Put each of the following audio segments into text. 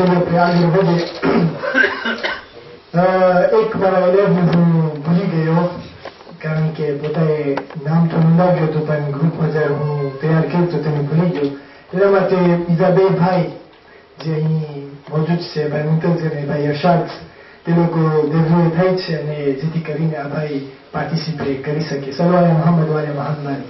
प्रजले प्रयागर्भे एक મારા એલેબ હું ભૂલી ગયો કારણ કે પોતાએ નામ તો નોંધાવ્યું હતું પણ ગ્રુપમાં જ્યારે હું તૈયાર કર્યું તો તેને ભૂલી ગયો એટલા માટે બીજા બે ભાઈ જે અહીં મौजूद છે ભાઈ મુંતઝર અને ભાઈ અરશાદ તે લોકો દેવરૂએ થાય છે અને જેથી કરીને આ ભાઈ પાર્ટિસિપેટ કરી શકે સલ્લલ્લાહુ અલૈહિ મોહમ્મદ વાલે મોહમ્મદ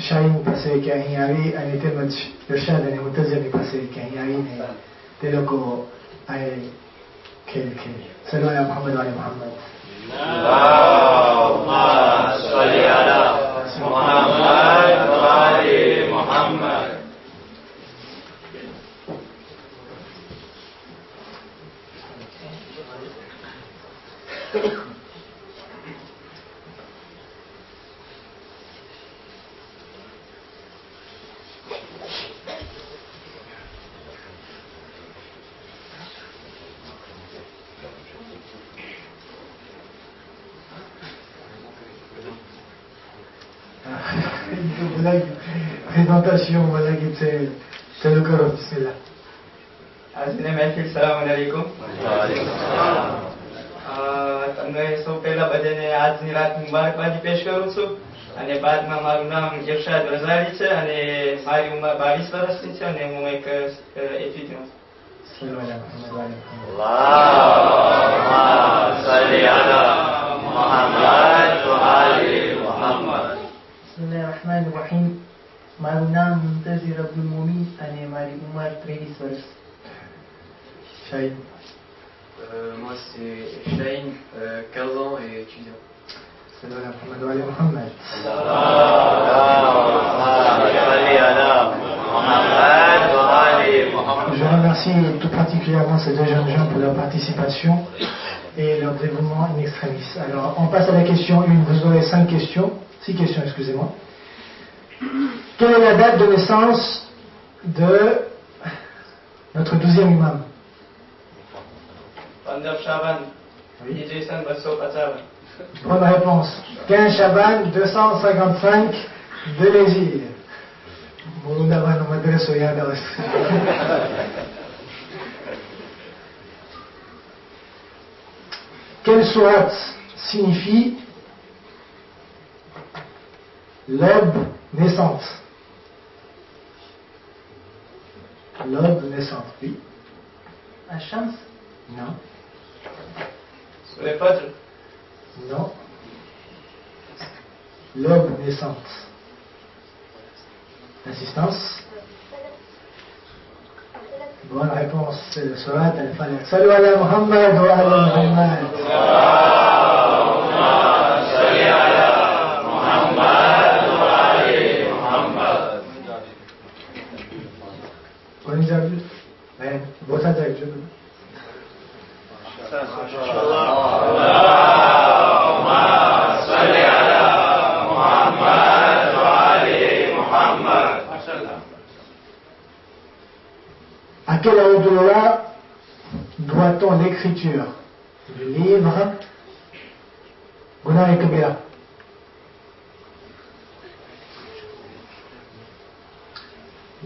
શાહીન પાસે કે અહીં આવી અને તેમજ અરશાદ અને મુંતઝરની પાસે કે અહીં આવીને તે લોકો આ ખેલ ખેલે સલ્લલ્લાહુ અલૈહિ મોહમ્મદ વાલે મોહમ્મદ اللهم صل على محمد وآل محمد présentation voilà qui c'est le coro bismillah આજની મહેફિલ સલામ અલૈકુમ તમને સૌ પહેલા બધાને આજની રાત મુબારકબાદી પેશ કરું છું અને બાદમાં મારું નામ ઇરશાદ રઝાવી છે અને મારી ઉંમર 22 વર્ષની છે અને હું એક એફીટી છું اللهم صل على محمد وآل محمد Bismillahirrahmanirrahim. મારું નામ મુંતઝિર અબ્દુલ મોમીન અને મારી ઉંમર 23 વર્ષ. Shahin. Moi c'est Shahin, 15 ans et étudiant. Sallallahu alayhi wa Muhammad. Je remercie tout particulièrement ces deux jeunes gens pour leur participation et leur dévouement in extremis. Alors, on passe à la question 1. Vous aurez 5 questions. 6 questions, excusez-moi. Quelle est la date de naissance de notre 12e imam? 15 શાબાન હિજરી 255. Bonne réponse. 15 Chaban 255 de l'Égypte. Quelle sourate signifie l'aube naissante? L'aube naissante, oui. Ash-Shams? Non. Sur les Fajr. Non. L'aube naissante. Assistance. Bonne réponse, c'est le Surat al-Falaq. Salut ala Muhammad wa ala Muhammad. On les a vus? Ouais, bon, ça t'as vu. À quel ayatollah doit-on l'écriture du livre Gunah et Kabira?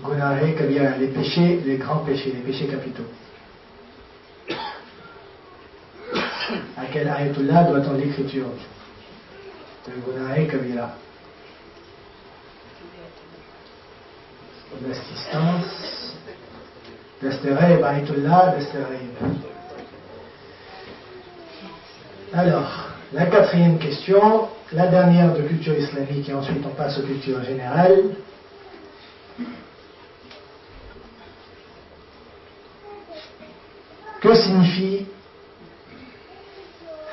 Gunah et Kabira, les péchés, les grands péchés, les péchés capitaux. À quel ayatollah doit-on l'écriture de Gunah et Kabira? L'assistance. Destereb, Ayatollah, Destereb. Alors, la 4e question, la dernière de culture islamique, et ensuite on passe aux cultures générales. Que signifie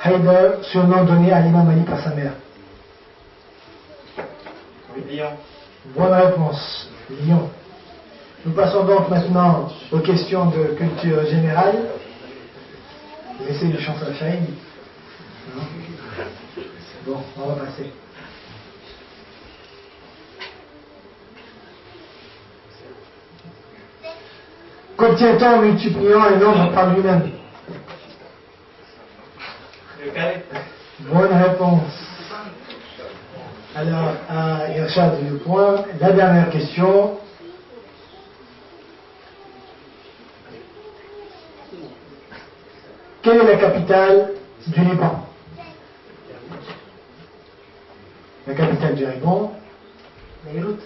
Haïdar, surnom donné à l'imam Ali par sa mère? Lion. Bonne réponse, Lion. Nous passons donc maintenant aux questions de culture générale. Laissez du chance à Shahin. Bon, on va passer. Qu'obtient-on en multipliant un nombre par lui-même? Le carré. Bonne réponse. Alors, à Irshad le point, la dernière question. Quelle est la capitale du Liban? La capitale du Liban? Beyrouth.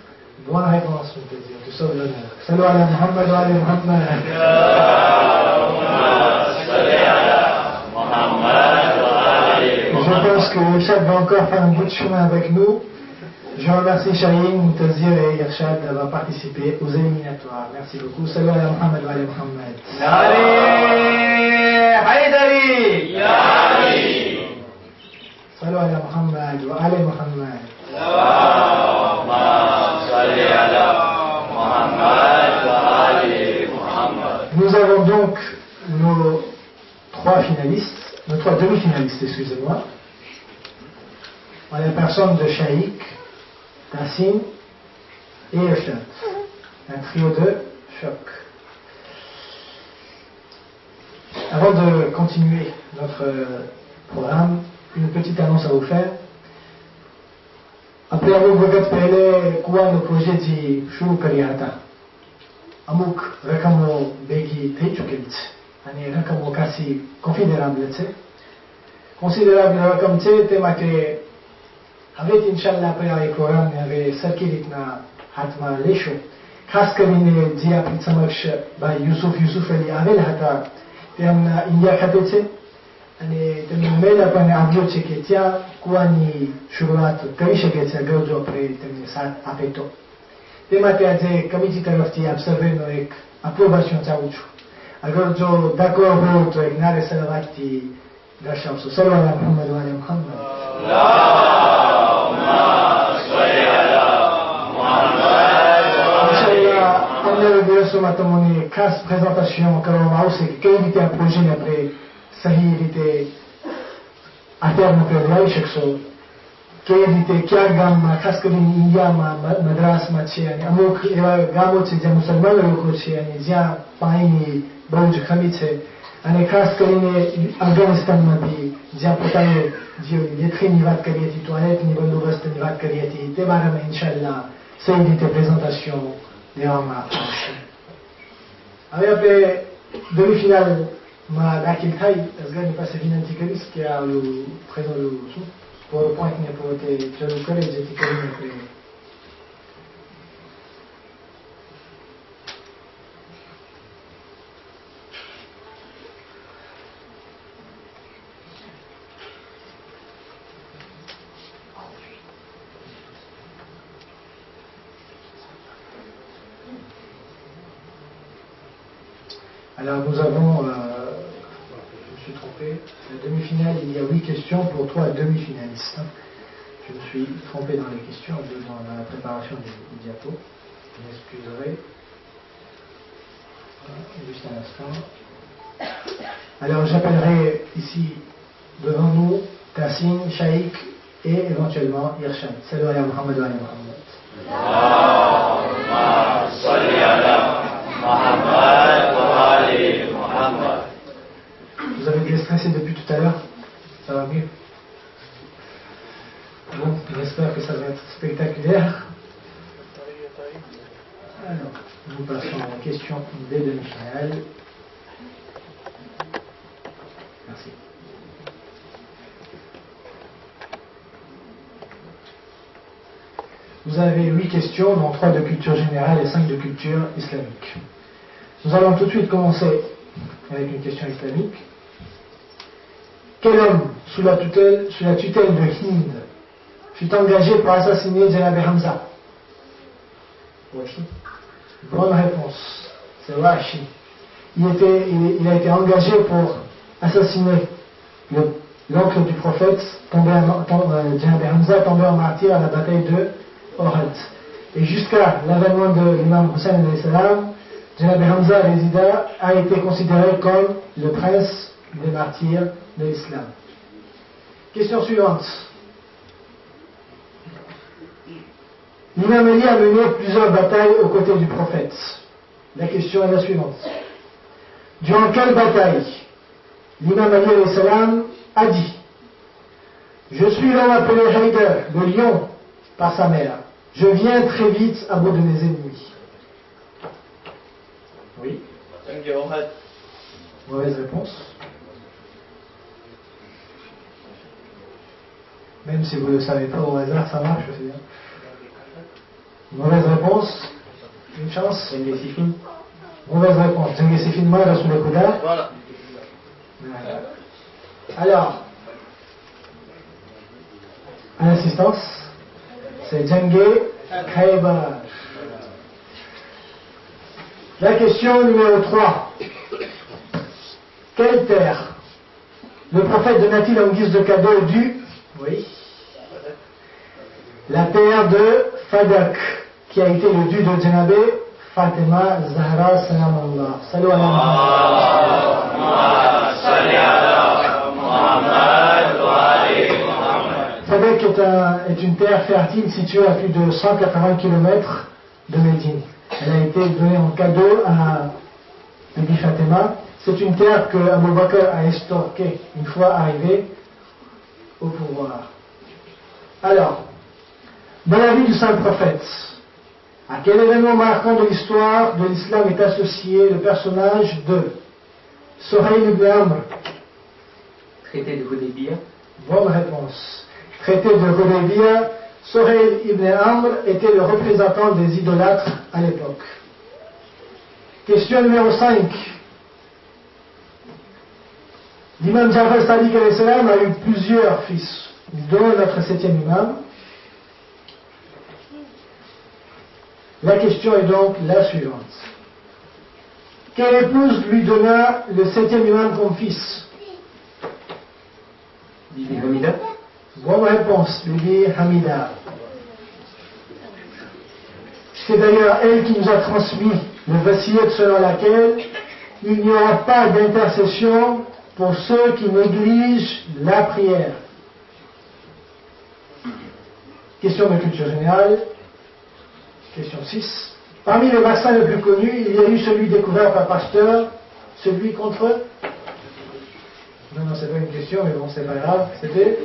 Bonne réponse, je peux dire. Tu sauves l'honneur. Salut ala Muhammad wa ala Muhammad. Je pense que Irshad va encore faire un bout de chemin avec nous. Je remercie Shaheen, Moutazir et Irshad d'avoir participé aux éliminatoires. Merci beaucoup. Salut ala Muhammad wa ala Muhammad. Haïdari! Salut ala Muhammad wa ala Muhammad. Nous avons donc nos trois finalistes, nos trois demi-finalistes, excusez-moi, en la personne de Shaikh, Tassim et Irshad. Un trio de choc. Avant de continuer notre programme, une petite annonce à vous faire. Après avoir regardé le projet de Shuru Kariyata, Amouk Rakamo Begi Teichukit, Ani Rakamo Kasi considérable, considérable Rakam Temake, avait Inch'Allah après avec Coran, avait Sarkiritna Hatma Lesho, Kaskarine Dia Pitsamaksh, by Yusuf Ali Avel Hata, Tiamna India Katete. आणि त्यांनी मेला पण आव्यो છે કે ત્યાં કુવાની શરૂઆત કરી શકે છે અગર જો આપણે તેમને સાથ આપે તો તે માટે આજે કમિટી તરફથી આપ સર્વેનો એક અપ્રોવેશન ચાહું છું અગર જો d'accord હો તો એક નારે સલાવતથી દર્શાવશો સલ્લલ્લાહુ અલૈહિ મુહમ્મદ વ અલી મુહમ્મદ અલ્લાહુમ્મા સલ્લી અલા મુહમ્મદ ઇન્શાઅલ્લાહ અમને દિવસોમાં તમને ખાસ પ્રેઝન્ટેશન કરવામાં આવશે કે કઈ રીતે આ પ્રોજેક્ટ આપણે સહી રીતે અત્યારમાં પ્રયાસ શકશો કેવી રીતે ક્યા ગામમાં ખાસ કરીને ઇન્ડિયામાં મદ્રાસમાં છે અને અમુક એવા ગામો છે જ્યાં મુસલમાન લોકો છે અને જ્યાં પાણીની બહુ જ કમી છે અને ખાસ કરીને અફઘાનિસ્તાનમાંથી જ્યાં પોતાએ જે લેટરીનની વાત કરી હતી ટોયલેટની બંદોબસ્તની વાત કરી હતી તે બારામાં ઇન્શાઅલ્લાહ સહી રીતે પ્રેઝન્ટેશન લેવામાં આવશે હવે આપણે demi-finale ma dakil thay azgani પાસે વિનંતી કરીશ કે આ présent le PowerPoint ને પોતે ચાલુ કરે જેથી કરીને આપણે Alors nous avons la demi-finale, il y a 8 questions pour 3 demi-finalistes. Je me suis trompé dans les questions dans la préparation des diapos. Vous m'excuserez. Juste un instant. Alors j'appellerai ici devant nous Tassim, Shaikh et éventuellement Irshad. Salut ala Muhammad wa ala Muhammad. Allahumma salli ala Muhammad wa ala Muhammad. Vous avez été stressé depuis tout à l'heure? Ça va mieux? Bon, j'espère que ça va être spectaculaire. Alors, nous passons à la question des demi-finales. Merci. Vous avez 8 questions, dont 3 de culture générale et 5 de culture islamique. Nous allons tout de suite commencer avec une question islamique. Quel homme, sous la tutelle de Hind, fut engagé pour assassiner Janab Hamza? Washi. Bonne réponse, c'est Washi. Il a été engagé pour assassiner l'oncle du prophète, Janab Hamza, tombé en martyr à la bataille de Ohad. Et jusqu'à l'avènement de l'imam Hussein alayhi salam, Janab Hamza a été considéré comme le prince des martyrs de l'islam. Question suivante. L'imam Ali a mené plusieurs batailles aux côtés du prophète. La question est la suivante. Durant quelle bataille l'imam Ali alayhi salam a dit: je suis l'homme appelé Haïdar, le lion par sa mère. Je viens très vite à bout de mes ennemis. Oui. Mauvaise réponse. Même si vous ne le savez pas au hasard, ça marche aussi. Hein. Mauvaise réponse. Une chance. Mauvaise réponse. Voilà. Alors, à l'assistance, c'est Djengé Khaybar. La question numéro 3. Quelle terre le prophète donna-t-il en guise de cadeau du... Oui. La terre de Fadak, qui a été le dû de Janabé Fatima Zahra Salamallah. Salut à Fadak est une terre fertile située à plus de 180 km de Médine. Elle a été donnée en cadeau à Bibi Fatima. C'est une terre que Abu Bakr a estorquée une fois arrivé au pouvoir. Alors, dans la vie du saint prophète, à quel événement marquant de l'histoire de l'islam est associé le personnage de Suhayl ibn Amr? Traité de Hudaybiyah. Bonne réponse. Traité de Hudaybiyah, Suhayl ibn Amr était le représentant des idolâtres à l'époque. Question numéro 5. L'imam Jafar Sadiq a eu plusieurs fils, dont notre 7e imam. La question est donc la suivante. Quelle épouse lui donna le 7e imam comme fils? Bibi Hamida. Bonne réponse, Bibi Hamida. C'est d'ailleurs elle qui nous a transmis le vasiyat selon laquelle il n'y aura pas d'intercession pour ceux qui négligent la prière. Question de culture générale. Question 6. Parmi les vaccins les plus connus, il y a eu celui découvert par Pasteur, celui contre... Non, c'est pas une question, mais bon, c'est pas grave. C'était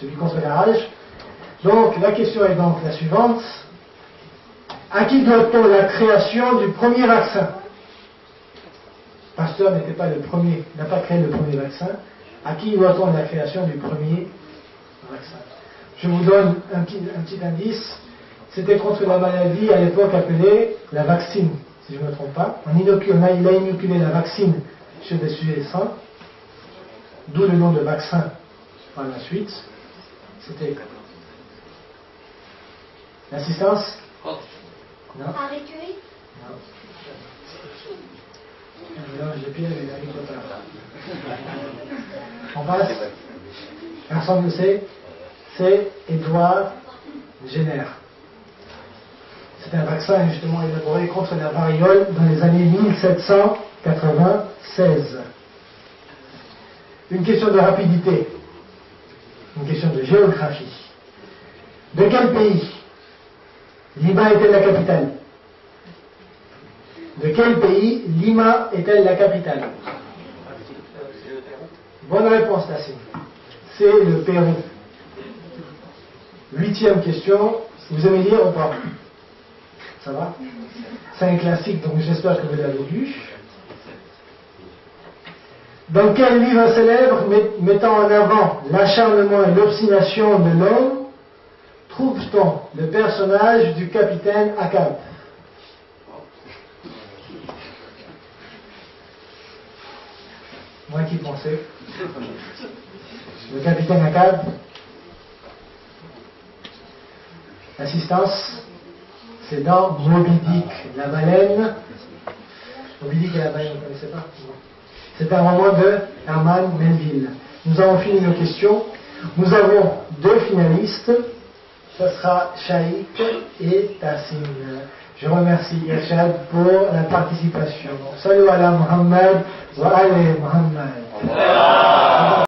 celui contre la rage. Donc, la question est donc la suivante. À qui doit-on la création du premier vaccin? Pasteur n'était pas le premier, n'a pas créé le premier vaccin. À qui doit-on la création du premier vaccin? Je vous donne un petit indice. C'était contre la maladie à l'époque appelée la vaccine, si je ne me trompe pas. Il a inoculé la vaccine chez des sujets sains, d'où le nom de vaccin par la suite. C'était l'assistance? Non. Marie Curie? Non. J'ai pire les Harry Potter. On passe. Personne ne sait. C'est Édouard Jenner. C'est un vaccin justement élaboré contre la variole dans les années 1796. Une question de rapidité. Une question de géographie. De quel pays Lima est-elle la capitale? De quel pays Lima est-elle la capitale? Bonne réponse, Tassim. C'est le Pérou. 8e question. Vous aimez lire ou pas? Ça va? C'est un classique, donc j'espère que vous l'avez lu. Dans quel livre célèbre mettant en avant l'acharnement et l'obstination de l'homme trouve-t-on le personnage du capitaine Akab? Moi qui pensais. Le capitaine Akab. L'assistance, c'est dans Moby Dick, la baleine. Moby Dick et la baleine, vous ne connaissez pas? C'est un roman de Herman Melville. Nous avons fini nos questions. Nous avons 2 finalistes. Ce sera Shaikh et Tassim. Je remercie Irshad pour la participation. Salut ala Muhammad wa ala Muhammad.